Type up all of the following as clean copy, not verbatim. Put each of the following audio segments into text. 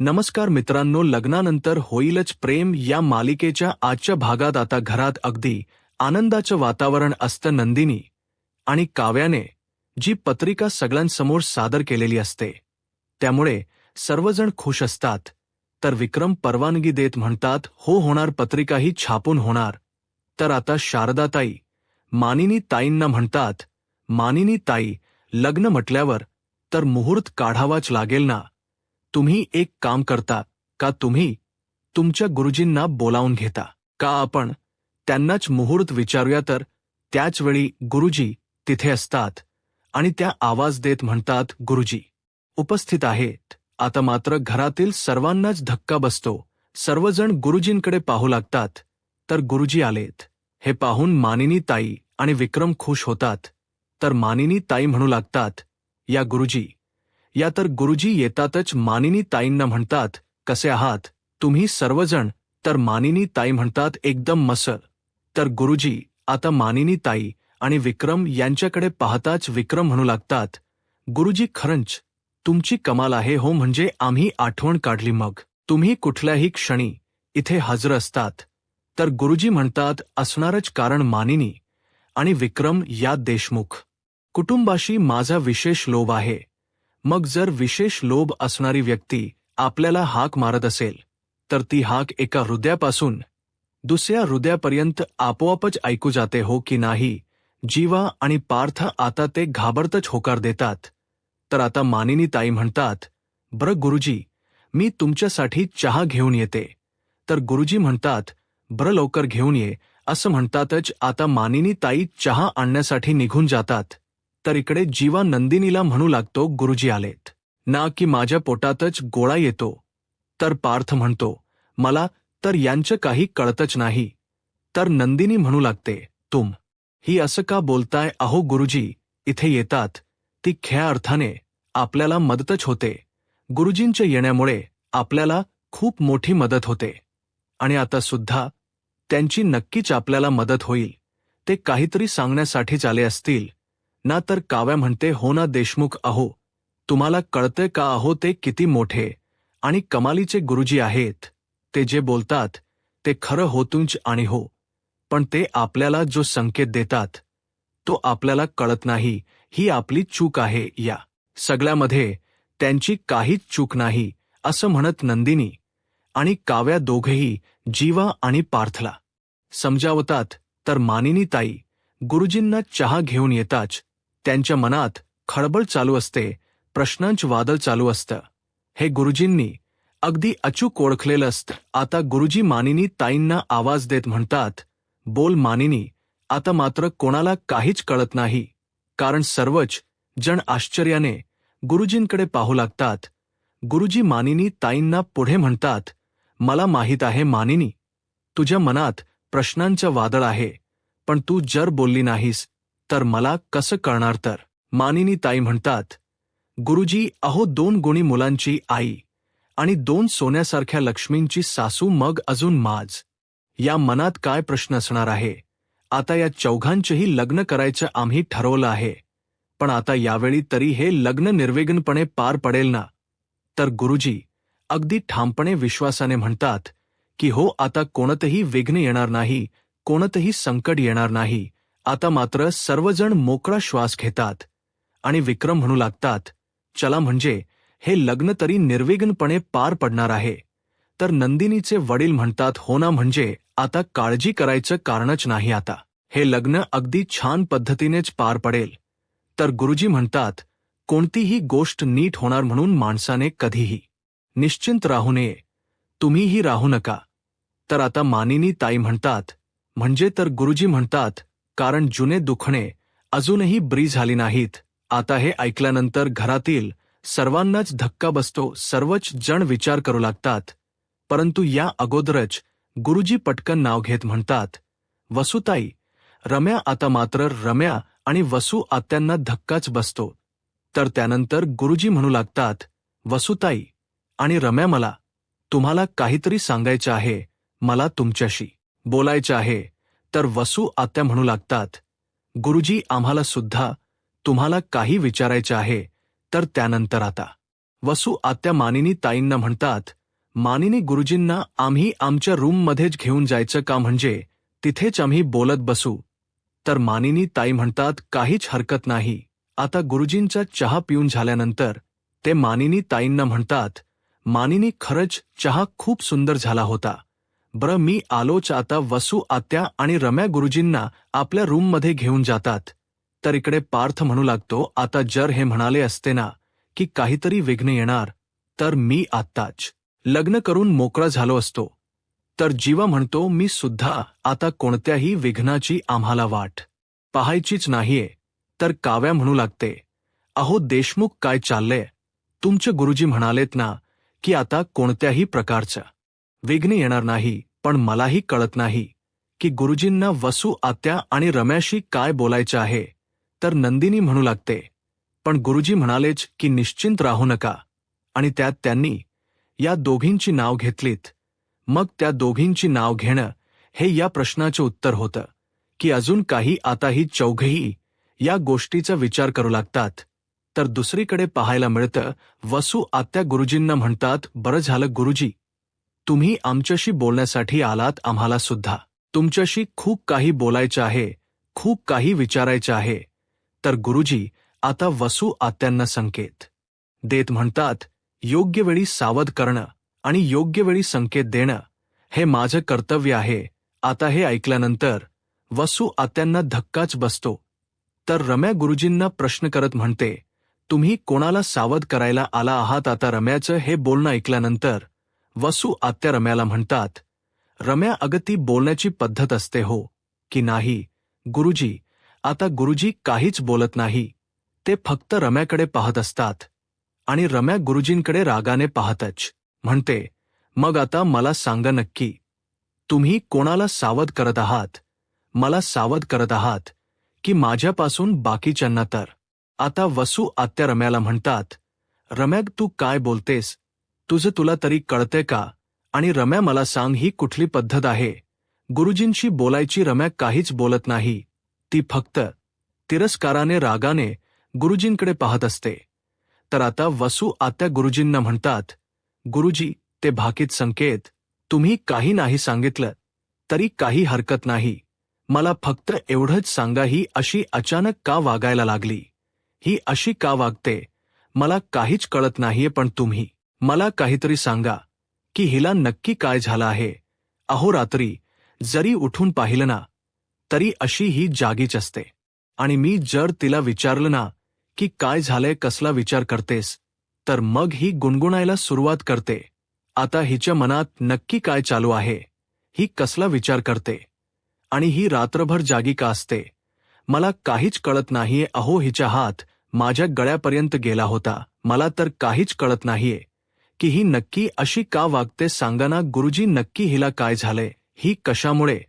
नमस्कार मित्रांनो, लग्नानंतर होईलच प्रेम या मालिकेच्या आजच्या भागात आता घरात अगदी आनंदाचं वातावरण असतं. नंदिनी आणि काव्याने जी पत्रिका सगळ्यांसमोर सादर केलेली असते त्यामुळे सर्वजण खुश असतात. तर विक्रम परवानगी देत म्हणतात, हो होणार, पत्रिकाही छापून होणार. तर आता शारदाताई मानिनी ताईंना म्हणतात, मानिनी ताई, लग्न म्हटल्यावर तर मुहूर्त काढावाच लागेल ना. तुम्ही एक काम करता का, तुम्ही तुमच्या गुरुजींना बोलावून घेता का, आपण त्यांनाच मुहूर्त विचारूया. तर त्याचवेळी गुरुजी तिथे असतात आणि त्या आवाज देत म्हणतात, गुरुजी उपस्थित आहेत. आता मात्र घरातील सर्वांनाच धक्का बसतो. सर्वजण गुरुजींकडे पाहू लागतात. तर गुरुजी आलेत हे पाहून मानिनी ताई आणि विक्रम खुश होतात. तर मानिनी ताई म्हणू लागतात, या गुरुजी या. तर गुरुजी येतातच मानिनी ताईंना म्हणतात, कसे आहात तुम्ही सर्वजण. तर मानिनी ताई म्हणतात, एकदम मस्त. तर गुरुजी आता मानिनी ताई आणि विक्रम यांच्याकडे पाहताच विक्रम म्हणू लागतात, गुरुजी खरंच तुमची कमाल आहे हो. म्हणजे आम्ही आठवण काढली मग तुम्ही कुठल्याही क्षणी इथे हजर असतात. तर गुरुजी म्हणतात, असणारच, कारण मानिनी आणि विक्रम या देशमुख कुटुंबाशी माझा विशेष लोभ आहे. मग जर विशेष लोभ असणारी व्यक्ती आपल्याला हाक मारत असेल तर ती हाक एका हृदयापासून दुसऱ्या हृदयापर्यंत आपोआपच ऐकू जाते, हो की नाही. जीवा आणि पार्थ आता ते घाबरतच होकार देतात. तर आता मानिनी ताई म्हणतात, बरं गुरुजी, मी तुमच्यासाठी चहा घेऊन येते. तर गुरुजी म्हणतात, बरं लवकर घेऊन ये. असं म्हणतातच आता मानिनी ताई चहा आणण्यासाठी निघून जातात. तर इकडे जीवा नंदिनीला म्हणू लागतो, गुरुजी आलेत ना, की माझ्या पोटातच गोळा येतो. तर पार्थ म्हणतो, मला तर यांचं काही कळतच नाही. तर नंदिनी म्हणू लागते, तुम ही असं का बोलताय. अहो गुरुजी इथे येतात ती खऱ्या अर्थाने आपल्याला मदतच होते. गुरुजींच्या येण्यामुळे आपल्याला खूप मोठी मदत होते आणि आता सुद्धा त्यांची नक्कीच आपल्याला मदत होईल. ते काहीतरी सांगण्यासाठीच आले असतील ना. तर काव्या म्हणते, हो ना देशमुख, अहो तुम्हाला कळतंय का, अहो ते किती मोठे आणि कमालीचे गुरुजी आहेत. ते जे बोलतात ते खरं होतुंच आणि हो, पण ते आपल्याला जो संकेत देतात तो आपल्याला कळत नाही. ही आपली चूक आहे. या सगळ्यामध्ये त्यांची काहीच चूक नाही. असं म्हणत नंदिनी आणि काव्या दोघेही जीवा आणि पार्थला समजावतात. तर मानिनी ताई गुरुजींना चहा घेऊन येताच त्यांच्या मनात खळबळ चालू असते, प्रश्नांचं वादळ चालू असतं. हे गुरुजींनी अगदी अचूक ओळखलेलं असतं. आता गुरुजी मानिनी ताईंना आवाज देत म्हणतात, बोल मानिनी. आता मात्र कोणाला काहीच कळत नाही, कारण सर्वच जण आश्चर्याने गुरुजींकडे पाहू लागतात. गुरुजी मानिनी ताईंना पुढे म्हणतात, मला माहीत आहे मानिनी, तुझ्या मनात प्रश्नांचं वादळ आहे, पण तू जर बोलली नाहीस तर मला कसं कळणार. तर मानिनी ताई म्हणतात, गुरुजी अहो 2 गुणी मुलांची आई आणि 2 सोन्यासारख्या लक्ष्मींची सासू, मग अजून माझ या मनात काय प्रश्न असणार आहे. आता या चौघांचेही लग्न करायचं आम्ही ठरवलं आहे, पण आता यावेळी तरी हे लग्न निर्विघ्नपणे पार पडेल ना. तर गुरुजी अगदी ठामपणे विश्वासाने म्हणतात की हो, आता कोणतंही विघ्न येणार नाही, कोणतंही संकट येणार नाही. आता मात्र सर्वजण मोकळा श्वास घेतात आणि विक्रम म्हणू लागतात, चला म्हणजे हे लग्न तरी निर्विघ्नपणे पार पडणार आहे. तर नंदिनीचे वडील म्हणतात, हो ना, म्हणजे आता काळजी करायचं कारणच नाही. आता हे लग्न अगदी छान पद्धतीनेच पार पडेल. तर गुरुजी म्हणतात, कोणतीही गोष्ट नीट होणार म्हणून माणसाने कधीही निश्चिंत राहू नये, तुम्हीही राहू नका. तर आता मानिनी ताई म्हणतात, म्हणजे. तर गुरुजी म्हणतात, कारण जुने दुखणे अजूनही बरी झाली नाहीत. आता हे ऐकल्यानंतर घरातील सर्वांनाच धक्का बसतो. सर्वच जण विचार करू लागतात. परंतु या अगोदरच गुरुजी पटकन नाव घेत म्हणतात, वसुताई, रम्या. आता मात्र रम्या आणि वसू आत्यांना धक्काच बसतो. तर त्यानंतर गुरुजी म्हणू लागतात, वसुताई आणि रम्या, मला तुम्हाला काहीतरी सांगायचं आहे, मला तुमच्याशी बोलायचं आहे. तर वसू आत्या म्हणू लागतात, गुरुजी आम्हाला सुद्धा तुम्हाला काही विचारायचं आहे. तर त्यानंतर आता वसू आत्या मानिनी ताईंना म्हणतात, मानिनी गुरुजींना आम्ही आमच्या रूममध्येच घेऊन जायचं का, म्हणजे तिथेच आम्ही बोलत बसू. तर मानिनी ताई म्हणतात, काहीच हरकत नाही. आता गुरुजींचा चहा पिऊन झाल्यानंतर ते मानिनी ताईंना म्हणतात, मानिनी खरंच चहा खूप सुंदर झाला होता. बरं मी आलोच आता. वसू आत्या आणि रम्या गुरुजींना आपल्या रूममध्ये घेऊन जातात. तर इकडे पार्थ म्हणू लागतो, आता जर हे म्हणाले असते ना की काहीतरी विघ्न येणार, तर मी आत्ताच लग्न करून मोकळा झालो असतो. तर जीवा म्हणतो, मी सुद्धा आता कोणत्याही विघ्नाची आम्हाला वाट पाहायचीच नाहीये. तर काव्या म्हणू लागते, अहो देशमुख काय चाललंय, तुमचे गुरुजी म्हणालेत ना की आता कोणत्याही प्रकारचं विघ्न येणार नाही, पण मलाही कळत नाही की गुरुजींना वसू आत्या आणि रम्याशी काय बोलायचं आहे. तर नंदिनी म्हणू लागते, पण गुरुजी म्हणालेच की निश्चिंत राहू नका, आणि त्यात त्यांनी या दोघींची नाव घेतलीत. मग त्या दोघींची नाव घेणं हे या प्रश्नाचं उत्तर होतं की अजून काही. आता ही चौघही या गोष्टीचा विचार करू लागतात. तर दुसरीकडे पाहायला मिळतं, वसू आत्या गुरुजींना म्हणतात, बरं झालं गुरुजी, तुम्ही आमच्याशी बोलण्यासाठी आलात. आम्हाला सुद्धा तुमच्याशी खूप काही बोलायचं आहे, खूप काही विचारायचं आहे. तर गुरुजी आता वसू आत्यांना संकेत देत म्हणतात, योग्य वेळी सावध करणं आणि योग्य वेळी संकेत देणं हे माझं कर्तव्य आहे. आता हे ऐकल्यानंतर वसू आत्यांना धक्काच बसतो. तर रम्या गुरुजींना प्रश्न करत म्हणते, तुम्ही कोणाला सावध करायला आला आहात. आता रम्याचं हे बोलणं ऐकल्यानंतर वसू आत्या रम्याला म्हणतात, रम्या अगं ती बोलण्याची पद्धत असते हो की नाही गुरुजी. आता गुरुजी काहीच बोलत नाही, ते फक्त रम्याकडे पाहत असतात आणि रम्या गुरुजींकडे रागाने पाहतच म्हणते, मग आता मला सांगा नक्की, तुम्ही कोणाला सावध करत आहात. मला सावध करत आहात की माझ्यापासून बाकीच्यांना. तर आता वसू आत्या रम्याला म्हणतात, रम्या तू काय बोलतेस, तुला तरी कळते का. आणि रम्या मला सांग, ही कुठली पद्धत आहे गुरुजींशी बोलायची. रम्या काहीच बोलत नाही, ती फक्त तिरस्काराने रागाने गुरुजींकडे पाहत असते. तर आता वसू आत्या गुरुजींना म्हणतात, गुरुजी ते भाकीत संकेत तुम्ही काही नाही सांगितलं तरी काही हरकत नाही. मला फक्त एवढंच सांगा, ही अशी अचानक का वागायला लागली, ही अशी का वागते, मला काहीच कळत नाहीये. पण तुम्ही मला काहीतरी सांगा की हिला नक्की काय झालं आहे. अहो रात्री जरी उठून पाहिलं ना तरी अशी ही जागीच असते, आणि मी जर तिला विचारलं ना की काय झालंय, कसला विचार करतेस, तर मग ही गुणगुणायला सुरुवात करते. आता हिच्या मनात नक्की काय चालू आहे, ही कसला विचार करते, आणि ही रात्रभर जागी का असते, मला काहीच कळत नाहीये. अहो हिचा हात माझ्या गळ्यापर्यंत गेला होता. मला तर काहीच कळत नाहीये की ही नक्की अशी का वागते. सांगा ना गुरुजी, नक्की हिला काय झालंय, ही कशामुळे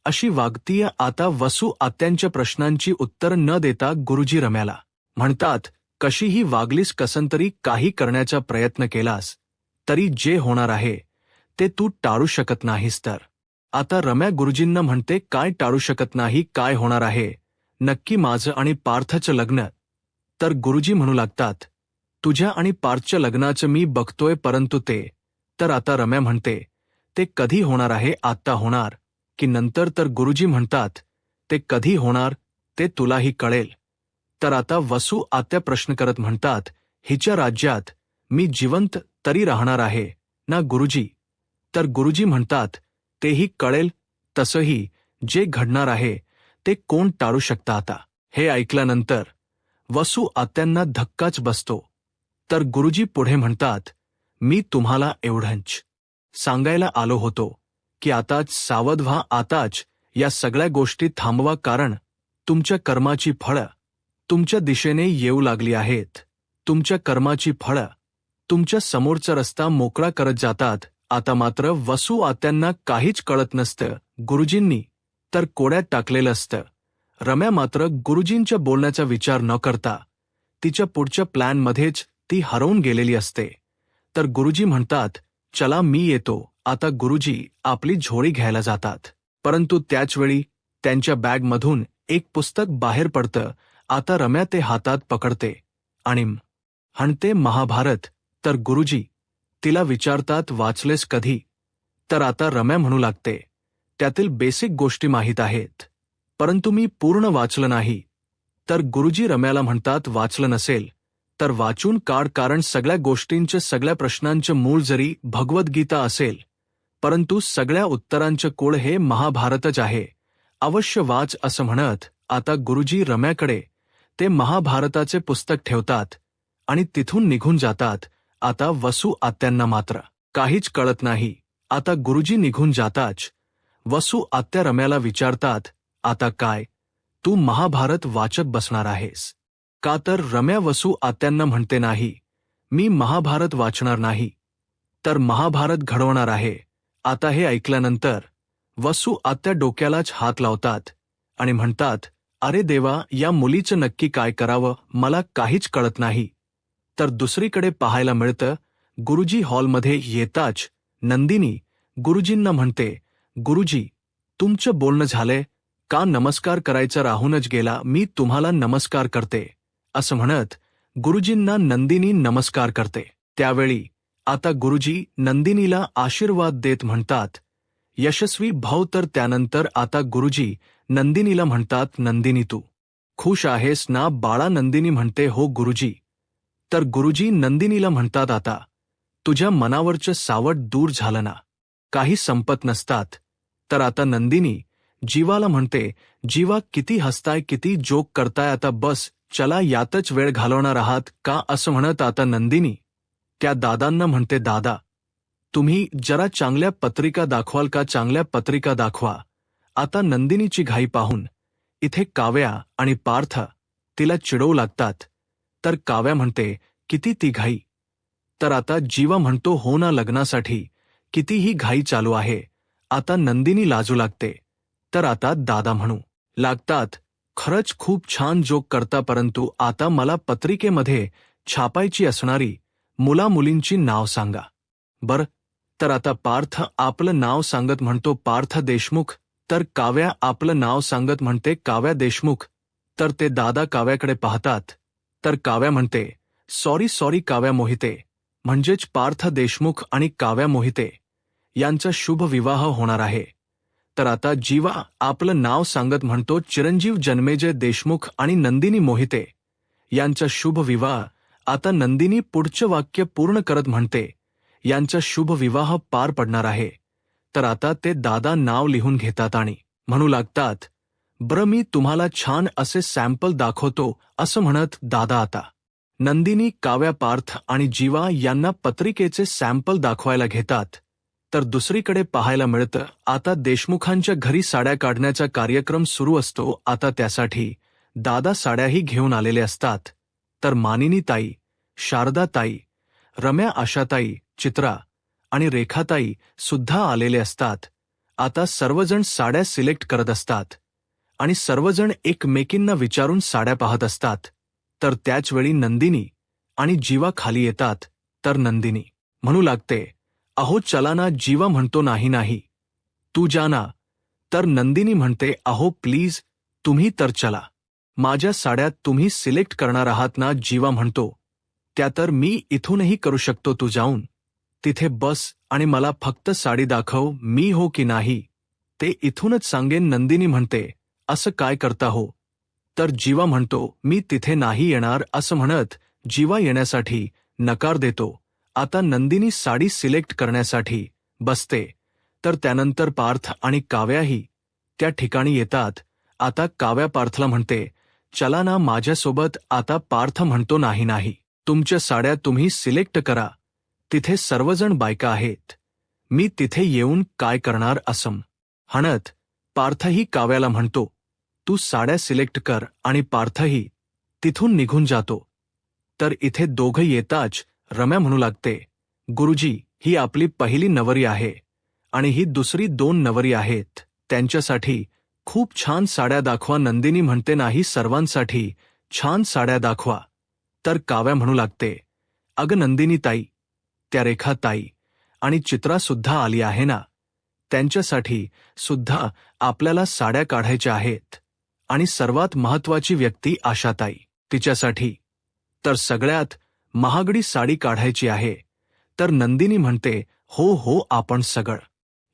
अशी वागतीय. आता वसू आत्यांच्या प्रश्नांची उत्तर न देता गुरुजी रम्याला म्हणतात, कशीही वागलीस, कसंतरी काही करण्याचा प्रयत्न केलास तरी जे होणार आहे ते तू टाळू शकत नाहीस. तर आता रम्या गुरुजींना म्हणते, काय टाळू शकत नाही, काय होणार आहे नक्की, माझं आणि पार्थचं लग्न. तर गुरुजी म्हणू लागतात, तुझ्या आणि पार्थच्या लग्नाचं मी बघतोय, परंतु ते. तर आता रम्या म्हणते, ते कधी होणार आहे, आत्ता होणार की नंतर. तर गुरुजी म्हणतात, ते कधी होणार ते तुलाही कळेल. तर आता वसू आत्या प्रश्न करत म्हणतात, हिच्या राज्यात मी जिवंत तरी राहणार आहे ना गुरुजी. तर गुरुजी म्हणतात, तेही कळेल. तसंही जे घडणार आहे ते कोण टाळू शकतं. आता हे ऐकल्यानंतर वसू आत्यांना धक्काच बसतो. तर गुरुजी पुढे म्हणतात, मी तुम्हाला एवढंच सांगायला आलो होतो की आताच सावध व्हा, आताच या सगळ्या गोष्टी थांबवा, कारण तुमच्या कर्माची फळं तुमच्या दिशेने येऊ लागली आहेत. तुमच्या कर्माची फळं तुमच्या समोरचा रस्ता मोकळा करत जातात. आता मात्र वसू आत्यांना काहीच कळत नसतं. गुरुजींनी तर कोड्यात टाकलेलं असतं. रम्या मात्र गुरुजींच्या बोलण्याचा विचार न करता तिच्या पुढच्या प्लॅनमध्येच ती हरवून गेलेली असते. तर गुरुजी म्हणतात, चला मी येतो. आता गुरुजी आपली झोळी घ्यायला जातात, परंतु त्याचवेळी त्यांच्या बॅगमधून एक पुस्तक बाहेर पडतं. आता रम्या ते हातात पकडते आणि म्हणते, महाभारत. तर गुरुजी तिला विचारतात, वाचलेस कधी? तर आता रम्या म्हणू लागते, त्यातील बेसिक गोष्टी माहीत आहेत, परंतु मी पूर्ण वाचलं नाही. तर गुरुजी रम्याला म्हणतात, वाचलं नसेल तर वाचून काढ, कारण सगळ्या गोष्टींचे, सगळ्या प्रश्नांचे मूळ जरी भगवद्गीता असेल, परंतु सगळ्या उत्तरांचे कुळ हे महाभारतच आहे. अवश्य वाच असं म्हणत आता गुरुजी रम्याकडे ते महाभारताचे पुस्तक ठेवतात आणि तिथून निघून जातात. आता वसू आत्यांना मात्र काहीच कळत नाही. आता गुरुजी निघून जाताच वसू आत्या रम्याला विचारतात, आता काय तू महाभारत वाचत बसणार आहेस का? तर रम्या वसू आत्यांना म्हणते, नाही, मी महाभारत वाचणार नाही, तर महाभारत घडवणार आहे. आता हे ऐकल्यानंतर वसू आत्या डोक्यालाच हात लावतात आणि म्हणतात, अरे देवा, या मुलीचं नक्की काय करावं, मला काहीच कळत नाही. तर दुसरीकडे पाहायला मिळतं, गुरुजी हॉलमध्ये येताच नंदिनी गुरुजींना म्हणते, गुरुजी, तुमचं बोलणं झालंय का? नमस्कार करायचा राहूनच गेला, मी तुम्हाला नमस्कार करते. असं म्हणत गुरुजींना नंदिनी नमस्कार करते. त्यावेळी आता गुरुजी नंदिनीला आशीर्वाद देत म्हणतात, यशस्वी भव. तर त्यानंतर आता गुरुजी नंदिनीला म्हणतात, नंदिनी, तू खुश आहेस ना बाळा? नंदिनी म्हणते, हो गुरुजी. तर गुरुजी नंदिनीला म्हणतात, आता तुझ्या मनावरचं सावट दूर झालं ना? काही संपत नसतात. तर आता नंदिनी जीवाला म्हणते, जीवा, किती हसताय, किती जोक करताय, आता बस, चला, यातच वेळ घालवणार आहात का? असं म्हणत आता नंदिनी त्या दादांना म्हणते, दादा, तुम्ही जरा चांगल्या पत्रिका दाखवाल का? चांगल्या पत्रिका दाखवा. आता नंदिनीची घाई पाहून इथे काव्या आणि पार्थ तिला चिडवू लागतात. तर काव्या म्हणते, किती ती घाई? तर आता जीवा म्हणतो, हो ना, लग्नासाठी कितीही घाई चालू आहे. आता नंदिनी लाजू लागते. तर आता दादा म्हणू लागतात, खरंच खूप छान जोक करता, परंतु आता मला पत्रिकेमध्ये छापायची असणारी मुलामुलींची नाव सांगा बरं. तर आता पार्थ आपलं नाव सांगत म्हणतो, पार्थ देशमुख. तर काव्या आपलं नाव सांगत म्हणते, काव्या देशमुख. तर ते दादा काव्याकडे पाहतात. तर काव्या म्हणते, सॉरी, काव्या मोहिते, म्हणजेच पार्थ देशमुख आणि काव्या मोहिते यांचा शुभ विवाह होणार आहे. तर आता जीवा आपलं नाव सांगत म्हणतो, चिरंजीव जन्मेजय देशमुख आणि नंदिनी मोहिते यांचा शुभ विवाह. आता नंदिनी पुढचं वाक्य पूर्ण करत म्हणते, यांचा शुभ विवाह पार पडणार आहे. तर आता ते दादा नाव लिहून घेतात आणि म्हणू लागतात, बरं, मी तुम्हाला छान असे सॅम्पल दाखवतो. असं म्हणत दादा आता नंदिनी, काव्या, पार्थ आणि जीवा यांना पत्रिकेचे सॅम्पल दाखवायला घेतात. तर दुसरीकडे पाहायला मिळतं, आता देशमुखांच्या घरी साड्या काढण्याचा कार्यक्रम सुरू असतो. आता त्यासाठी दादा साड्याही घेऊन आलेले असतात. तर मानिनी ताई, शारदा ताई, रम्या, आशाताई, चित्रा आणि रेखाताई सुद्धा आलेले असतात. आता सर्वजण साड्या सिलेक्ट करत असतात आणि सर्वजण एकमेकींना विचारून साड्या पाहत असतात. तर त्याचवेळी नंदिनी आणि जीवा खाली येतात. तर नंदिनी म्हणू लागते, अहो चला ना. जीवा म्हणतो, नाही, तू जा ना. तर नंदिनी म्हणते, अहो प्लीज, तुम्ही तर चला, माझ्या साड्या तुम्ही सिलेक्ट करणार आहात ना? जीवा म्हणतो, त्या तर मी इथूनही करू शकतो, तू जाऊन तिथे बस आणि मला फक्त साडी दाखव, मी हो की नाही ते इथूनच सांगेन. नंदिनी म्हणते, असं काय करता हो? तर जीवा म्हणतो, मी तिथे नाही येणार. असं म्हणत जीवा येण्यासाठी नकार देतो. आता नंदिनी साडी सिलेक्ट करण्यासाठी बसते. तर त्यानंतर पार्थ आणि काव्याही त्या ठिकाणी येतात. आता काव्या पार्थला म्हणते, चला ना माझ्यासोबत. आता पार्थ म्हणतो, नाही, तुमच्या साड्या तुम्ही सिलेक्ट करा, तिथे सर्वजण बायका आहेत, मी तिथे येऊन काय करणार? असं म्हणत पार्थही काव्याला म्हणतो, तू साड्या सिलेक्ट कर, आणि पार्थही तिथून निघून जातो. तर इथे दोघं येताच रम्या म्हणू लागते, गुरुजी, ही आपली पहिली नवरी आहे आणि ही दुसरी 2 नवरी आहेत, त्यांच्यासाठी खूप छान साड्या दाखवा. नंदिनी म्हणते, नाही, सर्वांसाठी छान साड्या दाखवा. तर काव्या म्हणू लागते, अगं नंदिनी ताई, त्या रेखा ताई आणि चित्रा सुद्धा आली आहे ना, त्यांच्यासाठी सुद्धा आपल्याला साड्या काढायच्या आहेत, आणि सर्वात महत्वाची व्यक्ती आशाताई, तिच्यासाठी तर सगळ्यात महागडी साडी काढायची आहे. तर नंदिनी म्हणते, हो हो, आपण सगळं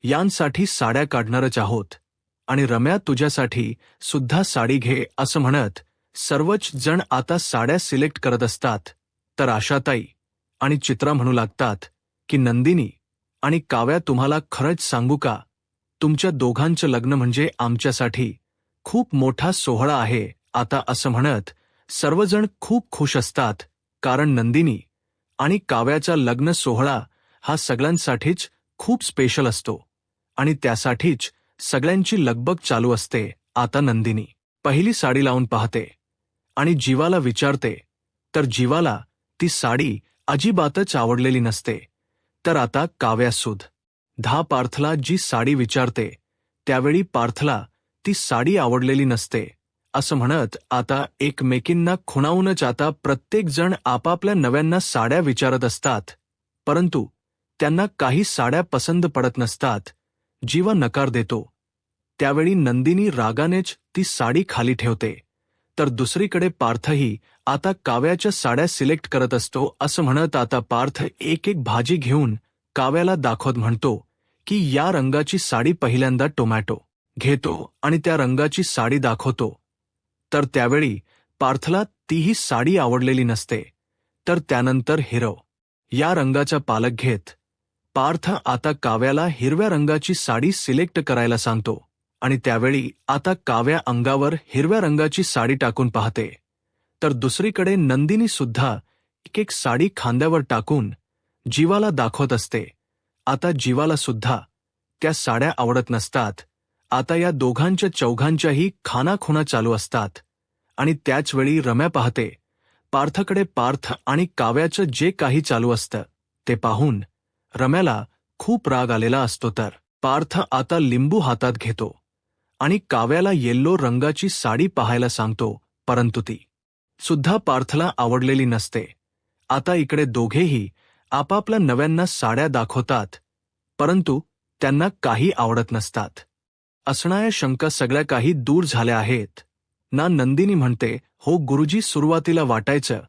यांसाठी साड्या काढणारच आहोत. आणि रम्या, तुझ्यासाठी सुद्धा साडी घे, असं म्हणत सर्वच जण आता साड्या सिलेक्ट करत असतात. तर आशाताई आणि चित्रा म्हणू लागतात की नंदिनी आणि काव्या, तुम्हाला खरंच सांगू का, तुमच्या दोघांचं लग्न म्हणजे आमच्यासाठी खूप मोठा सोहळा आहे. आता असं म्हणत सर्वजण खूप खुश असतात, कारण नंदिनी आणि काव्याचा लग्न सोहळा हा सगळ्यांसाठीच खूप स्पेशल असतो आणि त्यासाठीच सगळ्यांची लगबग चालू असते. आता नंदिनी पहिली साडी लावून पाहते आणि जीवाला विचारते, तर जीवाला ती साडी अजिबातच आवडलेली नसते. तर आता काव्यासुद्धा पार्थला जी साडी विचारते त्यावेळी पार्थला ती साडी आवडलेली नसते. असं म्हणत आता एकमेकींना खुणावूनच आता प्रत्येकजण आपापल्या नव्यांना साड्या विचारत असतात, परंतु त्यांना काही साड्या पसंत पडत नसतात. जीवा नकार देतो. त्यावेळी नंदिनी रागानेच ती साडी खाली ठेवते. तर दुसरीकडे पार्थही आता काव्याच्या साड्या सिलेक्ट करत असतो. असं म्हणत आता पार्थ एक एक भाजी घेऊन काव्याला दाखवत म्हणतो की या रंगाची साडी पहिल्यांदा टोमॅटो घेतो आणि त्या रंगाची साडी दाखवतो. तर त्यावेळी पार्थला तीही साडी आवडलेली नसते. तर त्यानंतर हिरव या रंगाचा पालक घेत पार्थ आता काव्याला हिरव्या रंगाची साडी सिलेक्ट करायला सांगतो. आणि त्यावेळी आता काव्या अंगावर हिरव्या रंगाची साडी टाकून पाहते. तर दुसरीकडे नंदिनी सुद्धा एक एक साडी खांद्यावर टाकून जीवाला दाखवत असते. आता जीवाला सुद्धा त्या साड्या आवडत नसतात. आता या दोघांच्या चौघांच्याही खानाखुणा चालू असतात. आणि त्याचवेळी रम्या पाहते पार्थकडे. पार्थ आणि काव्याचं जे काही चालू असतं ते पाहून रम्याला खूप राग आलेला असतो. तर पार्थ आता लिंबू हातात घेतो आणि काव्याला येल्लो रंगाची साडी पाहायला सांगतो, परंतु ती सुद्धा पार्थला आवडलेली नसते. आता इकडे दोघेही आपापल्या नव्यांना साड्या दाखवतात, परंतु त्यांना काही आवडत नसतात. असणाऱ्या शंका सगळ्या काही दूर झाल्या आहेत ना. नंदिनी म्हणते, हो गुरुजी, सुरुवातीला वाटायचं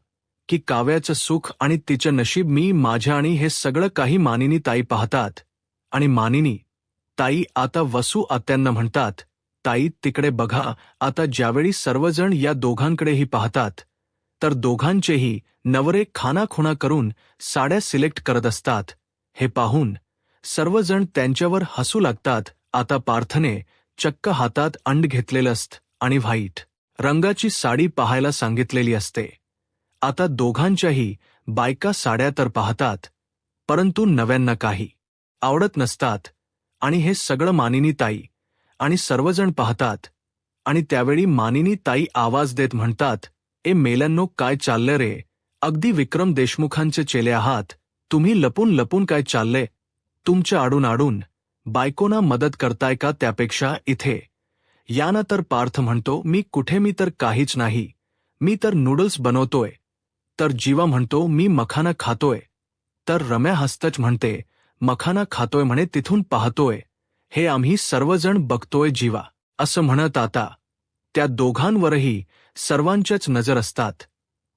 की काव्याचं सुख आणि तिचं नशीब मी माझ्या आणि हे सगळं काही मानिनी ताई पाहतात. आणि मानिनी ताई आता वसू आत्यांना म्हणतात, ताई तिकडे बघा. आता ज्यावेळी सर्वजण या दोघांकडेही पाहतात तर दोघांचेही नवरे खानाखुणा करून साड्या सिलेक्ट करत असतात. हे पाहून सर्वजण त्यांच्यावर हसू लागतात. आता पार्थने चक्क हातात अंड घेतलेलं असतं आणि व्हाईट रंगाची साडी पाहायला सांगितलेली असते. आता दोघांच्याही बायका साड्या तर पाहतात, परंतु नव्यांना काही आवडत नसतात. आणि हे सगळं मानिनी ताई आणि सर्वजण पाहतात. आणि त्यावेळी मानिनी ताई आवाज देत म्हणतात, ए मेल्यांनो, काय चाललंय रे? अगदी विक्रम देशमुखांचे चेले आहात तुम्ही. लपून लपून काय चाललंय? तुमच्या आडून आडून बायकोना मदत करताय का? त्यापेक्षा इथे या ना. तर पार्थ म्हणतो, मी कुठे, मी तर काहीच नाही, मी तर नूडल्स बनवतोय. तर जीवा म्हणतो, मी मखाना खातोय. तर रम्या हस्तच म्हणते, मखाना खातोय म्हणे, तिथून पाहतोय, हे आम्ही सर्वजण बघतोय जीवा. असं म्हणत आता त्या दोघांवरही सर्वांच्याच नजर असतात.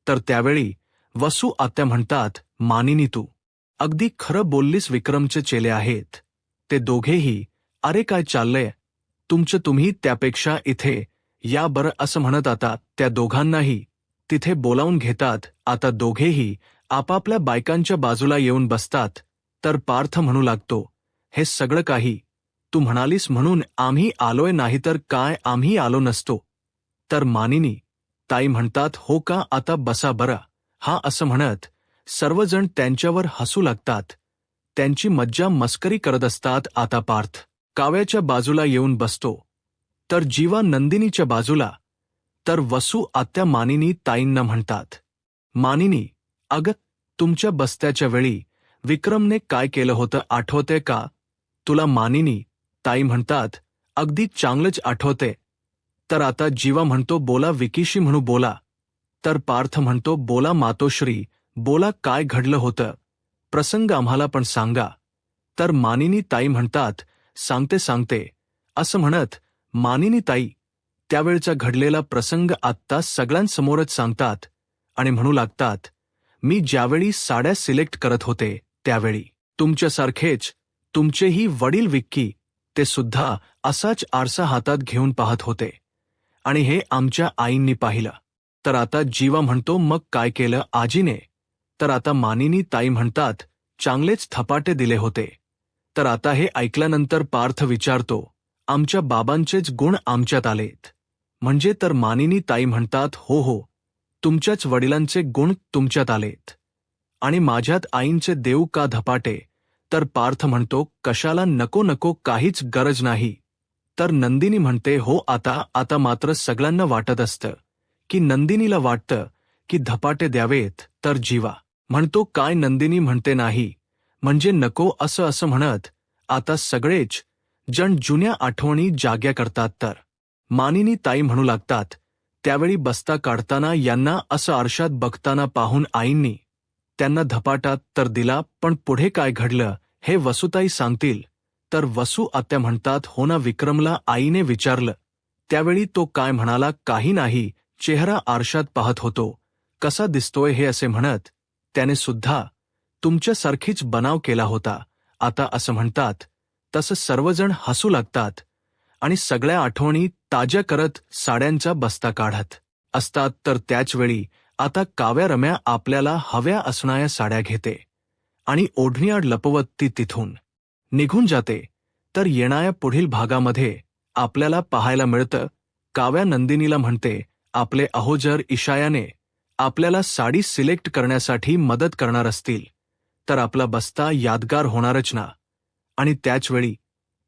तर त्यावेळी वसू आत्या म्हणतात, मानिनी तू अगदी खरं बोललीस, विक्रमचे चेले आहेत ते दोघेही. अरे काय चाललंय तुमचं तुम्ही? त्यापेक्षा इथे या बरं. असं म्हणत आता त्या दोघांनाही तिथे बोलावून घेतात. आता दोघेही आपापल्या बायकांच्या बाजूला येऊन बसतात. तर पार्थ म्हणू लागतो, हे सगळं काही तू म्हणालीस म्हणून आम्ही आलोय, नाहीतर काय आम्ही आलो नसतो. तर मानिनी ताई म्हणतात, हो का, आता बसा बरं. हा, असं म्हणत सर्वजण त्यांच्यावर हसू लागतात. त्यांची मज्जा मस्करी करत असतात. आता पार्थ काव्याच्या बाजूला येऊन बसतो, तर जीवा नंदिनीच्या बाजूला. तर वसू आत्या मानिनी ताईंना म्हणतात, मानिनी, अगं, तुमच्या बस्त्याच्या वेळी विक्रमने काय केलं होतं आठवते का तुला? मानिनी ताई म्हणतात, अगदी चांगलंच आठवते. तर आता जीवा म्हणतो, बोला विकीशी म्हणू बोला. तर पार्थ म्हणतो, बोला मातोश्री, बोला, काय घडलं होतं, प्रसंग आम्हाला पण सांगा. तर मानिनी ताई म्हणतात, सांगते सांगते. असं म्हणत मानिनी ताई त्यावेळचा घडलेला प्रसंग आत्ता सगळ्यांसमोरच सांगतात आणि म्हणू लागतात, मी ज्यावेळी साड्या सिलेक्ट करत होते त्यावेळी तुमच्यासारखेच तुमचेही वडील विक्की ते सुद्धा असाच आरसा हातात घेऊन पाहत होते आणि हे आमच्या आईंनी पाहिलं. तर आता जीवा म्हणतो मग काय केलं आजीने? तर आता मानिनी ताई म्हणतात चांगलेच थपाटे दिले होते. तर आता हे ऐकल्यानंतर पार्थ विचारतो आमच्या बाबांचेच गुण आमच्यात आलेत म्हणजे? तर मानिनी ताई म्हणतात हो हो, तुमच्याच वडिलांचे गुण तुमच्यात आलेत आणि माझ्यात आईंचे देऊ का धपाटे? तर पार्थ म्हणतो कशाला, नको नको, काहीच गरज नाही. तर नंदिनी म्हणते हो, आता मात्र सगळ्यांना वाटत असतं की नंदिनीला वाटतं की धपाटे द्यावेत. तर जीवा म्हणतो काय? नंदिनी म्हणते नाही म्हणजे नको असं म्हणत आता सगळेच जण जुन्या आठवणी जाग्या करतात. तर मानिनी ताई म्हणू लागतात त्यावेळी बस्ता काढताना यांना असं आरशात बघताना पाहून आईंनी त्यांना धपाटा तर दिला, पण पुढे काय घडलं हे वसुताई सांगतील. तर वसू आत्या म्हणतात हो ना. विक्रमला आईने विचारलं त्यावेळी तो काय म्हणाला? काही नाही, चेहरा आरशात पाहत होतो, कसा दिसतोय हे असे म्हणत त्याने सुद्धा तुमच्यासारखीच बनाव केला होता. आता असं म्हणतात तसं सर्वजण हसू लागतात आणि सगळ्या आठवणी ताज्या करत साड्यांचा बस्ता काढत असतात. तर त्याचवेळी आता काव्या रम्या आपल्याला हव्या असणाऱ्या साड्या घेते आणि ओढणीआड लपवत ती तिथून निघून जाते. तर येणाऱ्या पुढील भागामध्ये आपल्याला पाहायला मिळतं काव्या नंदिनीला म्हणते आपले अहो जर इशायाने आपल्याला साडी सिलेक्ट करण्यासाठी मदत करणार असतील तर आपला बस्ता यादगार होणारच ना. आणि त्याचवेळी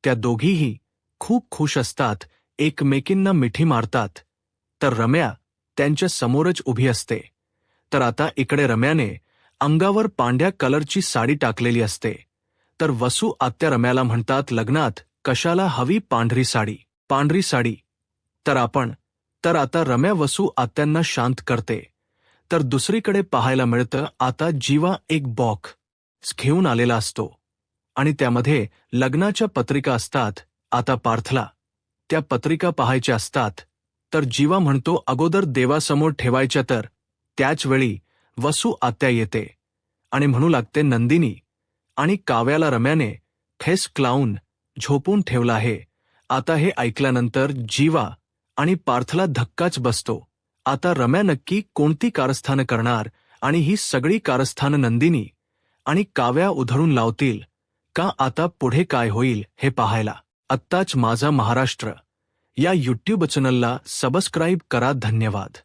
त्या दोघीही खूप खुश असतात, एकमेकींना मिठी मारतात. तर रम्या त्यांच्या समोरच उभी असते. तर आता इकडे रम्याने अंगावर पांढऱ्या कलरची साडी टाकलेली असते. तर वसू आत्या रम्याला म्हणतात लग्नात कशाला हवी पांढरी साडी? पांढरी साडी तर आता रम्या वसू आत्यांना शांत करते. तर दुसरीकडे पाहायला मिळतं आता जीवा एक बॉक्स घेऊन आलेला असतो आणि त्यामध्ये लग्नाच्या पत्रिका असतात. आता पार्थला त्या पत्रिका पाहायच्या असतात. तर जीवा म्हणतो अगोदर देवासमोर ठेवायच्या. तर त्याचवेळी वसू आत्या येते आणि म्हणू लागते नंदिनी आणि काव्याला रम्याने ठेस लावून झोपून ठेवला आहे. आता हे ऐकल्यानंतर जीवा आणि पार्थला धक्काच बसतो. आता रम्या नक्की कोणती कारस्थानं करणार आणि ही सगळी कारस्थानं नंदिनी आणि काव्या उधळून लावतील का? आता पुढे काय होईल हे पाहायला आत्ताच माझा महाराष्ट्र या यूट्यूब चॅनलला सबस्क्राईब करा. धन्यवाद.